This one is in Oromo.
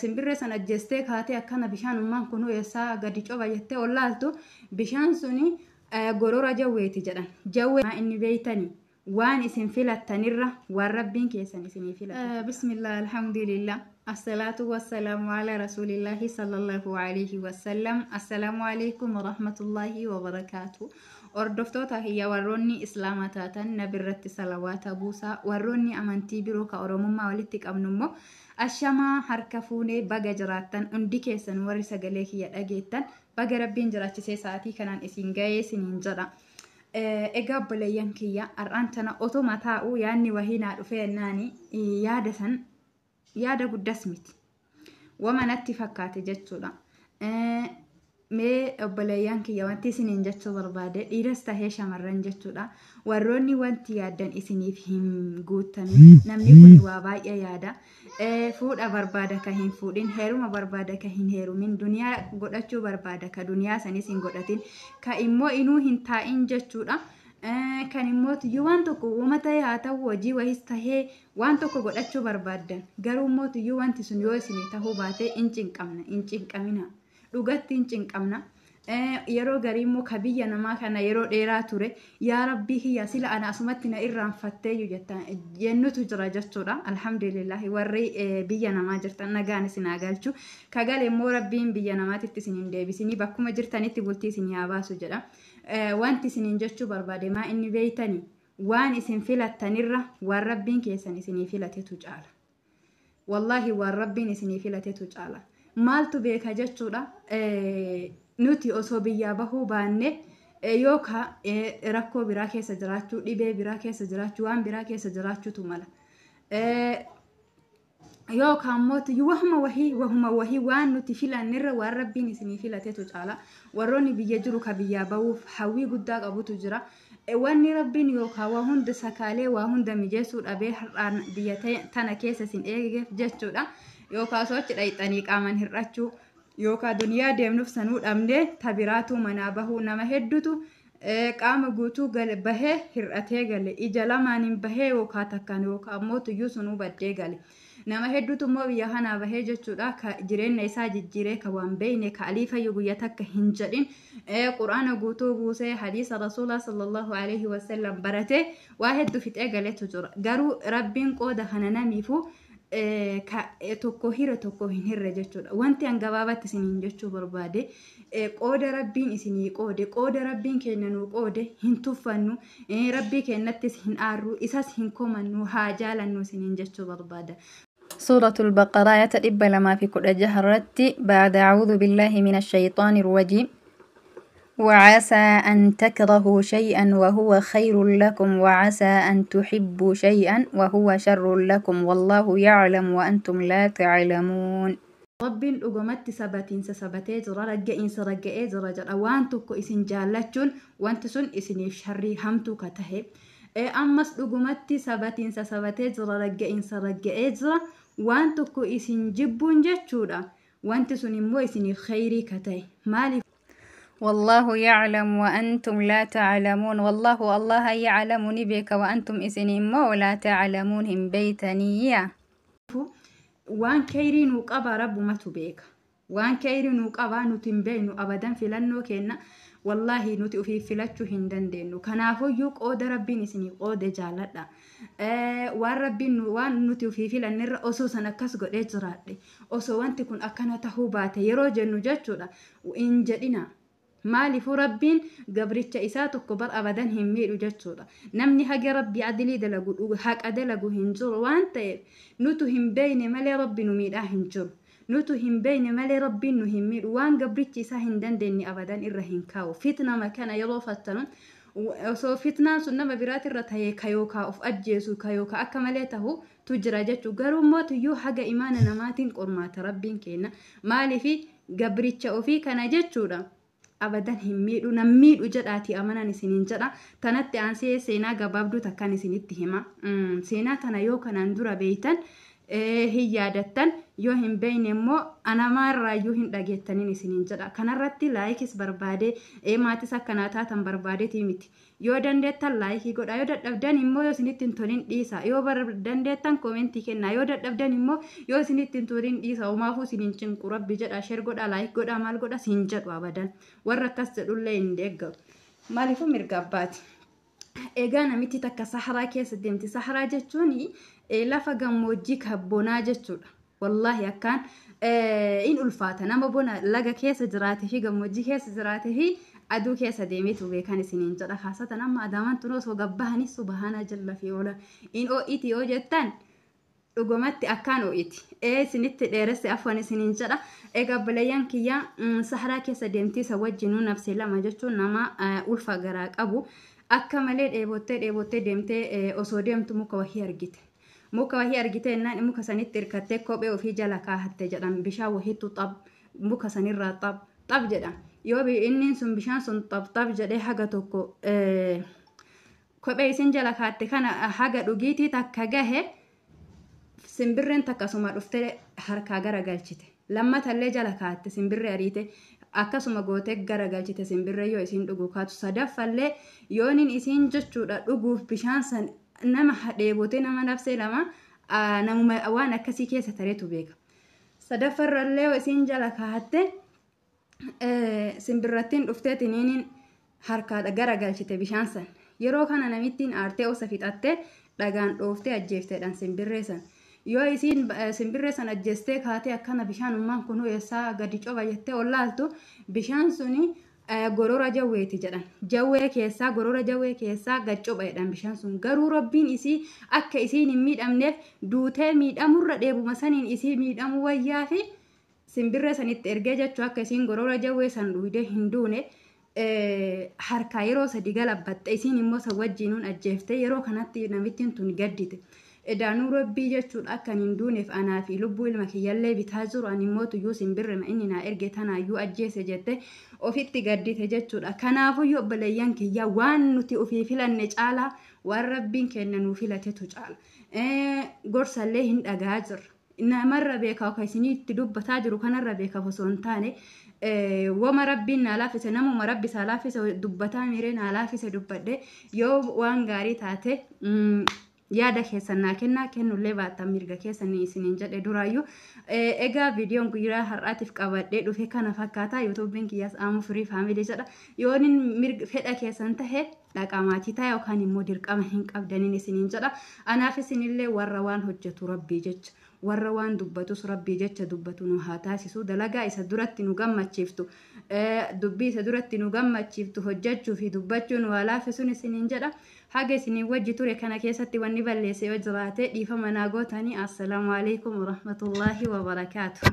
simbirree san ajjeestee kaatee akkana bishaan ummaan kunuu eessaa gadi coba jettee ollaaltu bishaan suni gorora jawweeti jedhan. Jawwee inni beeytanii waan isin filattanirra waan rabbiin keessan isinii filata. Bismillah alhamdulillah. Assalatu wassalamu ala rasulillahi sallallahu alayhi wasallam. Assalamu alaykum wa rahmatullahi wa barakatuh. Ordoftoota hiyya warroonni islaamaa taatan nabirratti salawaata buusaa warroonni amantii biroo ka oromummaa walitti qabnummoo ashamaa harka fuunee baga jiraattan hundi keessan warri sagalee kiyya dhageettan baga rabbiin jiraachisee sa'aatii kanaan isin ga'ee isiniin jedha. Egaa obboleeyyan kiyya har'aan tana otuma taa'uu yaadni wahii naa dhufee naani yaada guddas miti wama natti fakkaate jechuudha. Mee obboleeyyan kiyya wanti isiniin jechuu barbaade dhiiras tahee shamarran jechuudha. Warroonni wanti yaaddan isiniif hin guutamin namni kun waa baay'ee yaada. Fuudha barbaada ka hin fuudhin, heeruma barbaada ka hin heerumin, duniyaa godhachuu barbaada ka duniyaa sanis hin godhatin, ka immoo inuu hin taa'in jechuudha. Kan immoo tuyyuu waan tokko uuma ta'ee haa ta'u hojii wayis tahee waan tokko godhachuu barbaaddan garuu immoo tuyyuu wanti sun yoo isinii tahuu baate hin cinqamina. Dhugatti hin cinqamna. Yeroo garii immoo ka biyya namaa kana yeroo dheeraa ture yaa rabbii hiyya sila ana asumatti na irraanfatteeyyu jennutu jira jechuudha. Alhamdulillahi warri biyya namaa jirtan nagaan isin haa galchu. Kagale immoo rabbiin biyya namaatitti isin hin deebisinii bakkuma jirtanitti bultii isin haa baasu jedha. Wanti isiniin jechuu barbaade maa inni beeytanii waan isin filattanirra waan rabbiin keessan isinii filatetu caala. Wallahi waan rabbiin isinii filatetu caala. Maaltu beeka jechuudha. Nuti osoo biyyaa bahuu baanne yookaan rakkoo biraa keessa jiraachuu, dhibee biraa keessa jiraachuu, waan biraa keessa jiraachuutu mala. Yookaan immoo wahuma wahii waan nuti filannirra waan rabbiin isinii filatetu caala. Warroonni biyya jiru ka biyyaa bahuuf hawwii guddaa qabutu jira. Wanni rabbiin yookaan waa hunda sakaalee waa hunda mijeessuu dhabee har'aan biyya tana keessa isin eegeef jechuudha. Yookaan sochi dhayxanii qaaman hir'achuu yookaan duniyaa deemnuuf sanuu dhabnee tabiraatu manaa bahuu nama hedduutu qaama guutuu bahee hir'atee gale ija lamaaniin bahee yookaan takkaan yookaan immoo tuyyuu sunuu baddee gale. Nama hedduutu immoo biyya kanaa bahee jechuudha. Ka jireenya isaa jijjiiree ka waan beeyne ka aliifayyu guyya takka hin jedhin quraana guutuu buusee hadiisa rasuulaa sallallahu alayhi wasallam baratee waa hedduu fixee galeetu jira. Garuu rabbiin qooda kana namiifuu tokko hira tokko hin hirre jechuudha. Wanti an gabaabatti isiniin jechuu barbaade qooda rabbiin isinii qoode qooda rabbiin keenya nuu qoode hin tuffannu rabbii keenyattis hin aarru isas hin komannu haa jaalannu isiniin jechuu barbaada. سورة البقرة يتدب لما في كل جهرت بعد أعوذ بالله من الشيطان الرجيم وعسى أن تكرهوا شيئا وهو خير لكم وعسى أن تحبوا شيئا وهو شر لكم والله يعلم وأنتم لا تعلمون. ربين أقمت سبتي جرى رجعين سرجعي جرى وانتو إسن جالتون وانتسون إسن شري همتو كته. أمس أقمت سبتي جرى رجعين سرجعي جرى وانتو إسن جبون جتشورا وانتسون مو إسن خيري كته مالي. والله يعلم وأنتم لا تعلمون. والله الله يعلمني بك وأنتم إسنين ما لا تعلمونهم بيتنية. وان كيرين وقبا رب ما تبيك وان كيرين وقبا نتنبين أبدا في لنو كينا والله نتي في فلاتشو هندن دينو كنافو يوك قود ربين إسني قود جالتا وان ربين وان نتي في فلان أسو سنكس قد إجرات أسو وان تكون أكنا تهوبات يروجن نجاتشو وإن جدنا maalifu rabbiin gabricha isaa tokko bar abadan hin miidhu jechuudha. Namni haga rabbi adilii dalagu haqa dalagu hin jiru waan ta'eef nutu hin beeyne malee rabbi nu miidhaa hin jiru. Nutu hin beeyne malee rabbiin nu hin miidhu waan gabrichi isaa hin dandeenye abadan irra hin kaa'u. Fitna makana yeroo fattanu osoo fitnaan sun nama biraati irra tahee kayookaa of ajjeesu kayookaa akka malee tahu tu jira jechuudha. Garuu immoo tuyyuu haga imaana namaatiin qormaata rabbiin kenna. Maalifi gabricha ofii kana jechuudha. Abadan hin miidhu nam miidhu jedhaati amanan isiniin jedha. Tanatti aansee seenaa gabaabduu takkan isinitti hima. Seenaa tana yoo kanaan dura beeytan hin yaadattan yoo hin beeyne immoo anamaarraa yoo hin dhageettaniin isiniin jedha. Kanarratti laayikis barbaade maatis akkanaa taatan barbaadetii miti. Yoo dandeettan laayikii godha, yoo dadhabdan immoo yoo isinitti hin tolin dhiisa. Yoo dandeettan koomentii kenna, yoo dadhabdan immoo yoo isinitti hin tolin dhiisa. Umaafuu isiniin cinqu rabbi jedha, sheer godha, laayik godha, maal godha siin jedhu abadan. Warra akkas jedhullee hin deeggaru. Maaliifuu mirga abbaati. Egaa namitti takka saharaa keessa deemti. Saharaa jechuun lafa gammoojjii kabbonaa jechuudha. Wallahi akkaan in ulfaata. Nama bona laga keessa jiraatee fi gammoojjii keessa jiraatee fi aduu keessa deemeetu beekan isiniin jedha. Kaasatan amma adaamaan tun osoo gabbahanis subhaana jalla fi oola. In oo'iti yoo jettan dhugumatti akkaan oo'iti. Isinitti dheeresse afwan isiniin jedha. Egaa balayyaan kiyyaa saharaa keessa deemtii isa wajjinuu nafsee lama jechuun nama ulfa garaa qabu. Akka malee dheebottee deemtee osoo deemtu muka wahii argite. Muka wahii argite ennaan muka sanitti hirkattee kophee ofii jala kaahatte jedhan. Bishaan wahiitu xab muka sanirraa xab jedhan. Yoo inni sun bishaan sun xab jedhee haga tokko kophee isin jala kaatte kana haga dhugiitii takka gahe simbirreen takkasuma dhuftee harkaa garagalchite. Lammatallee jala kaatte simbirree ariite. Akkasuma gootee garagalchite simbirree yoo isin dhuguu kaatu. Sadaffallee yoonin isin jechuudha dhuguuf bishaan san nama dheebote nama nafsee lama namuma waan akkasii keessa tareetu beeka. Sadaffarrallee yoo isin jala kaatte simbirrattiin dhufteetiniin harkaa garagalchite bishaan san. Yeroo kana namittiin aartee osa fixattee dhagaan dhooftee ajjeefteedhaan simbirree san. Yoo isin simbirree san ajjeestee kaatee akkana bishaanummaan kunuu eessaa gadi coba jettee ollaaltu bishaan suni gorora jawweeti jedhan. Gorora jawwee keessaa gad coba jedhan bishaan sun. Garuu rabbiin isii akka isiin hin miidhamneef duutee miidhamurra dheebuma saniin isii miidhamu wayyaa fi simbirree sanitti ergee jechuu akka isiin gorora jawwee san dhuydee hin duune harkaa yeroo sadi galabbatte isiin immoo san wajjiinuun ajjeeftee yeroo kanatti namittiin tun gaddite. Edaanuu rabbii jechuudha akka hin duuneef anaa fi lubbuu ilma kiyyallee bitaa jiru ani immoo tuyyuu simbirre inni naa erge tanaayyuu ajjeese jette ofitti gaddite jechuudha. Kanaafuyyuu obboleeyyan kiyyaa waan nuti ofii filanne caalaa waan rabbiin kenna nuu filatetu caala. Gorsallee hin dhagaa jirra. Namarra beekaa akka isinitti dubbataa jiru kanarra beekaaf osoo hin taane wama rabbiin naa laafise namuma rabbi isaa laafise dubbataa miiree naa laafise dubbadhe yoo waan gaarii taate yaada keessan naa kennaa kennullee baattan mirga keessan isiniin jedhe duraayyuu. Egaa viidiyoon guyyaa har'aatiif qabadhee dhufe kana fakkaata. Yuutuubiin kiyyaas Aamuu Firii Faamilii jedha. Yoonin fedha keessan tahe dhaqamaatii ta'a yookaan immoo dirqama hin qabdaniin isiniin jedha. Anaaf isinillee warra waan hojjetu rabbii jecha. Warra waan dubbatus rabbii jecha dubbatu nu haa taasisu. Dalagaa isa duratti nu gammachiiftu. Dubbii isa duratti nu gammachiiftu hojjechuu fi dubbachuu nu haa laafisuun isiniin jedha. Haga isinii wajji ture kana keessatti wanni balleesse yoo jiraate dhiifama naa gootanii. Assalaamu alaikum warahmatullaahi wabarakaatuh.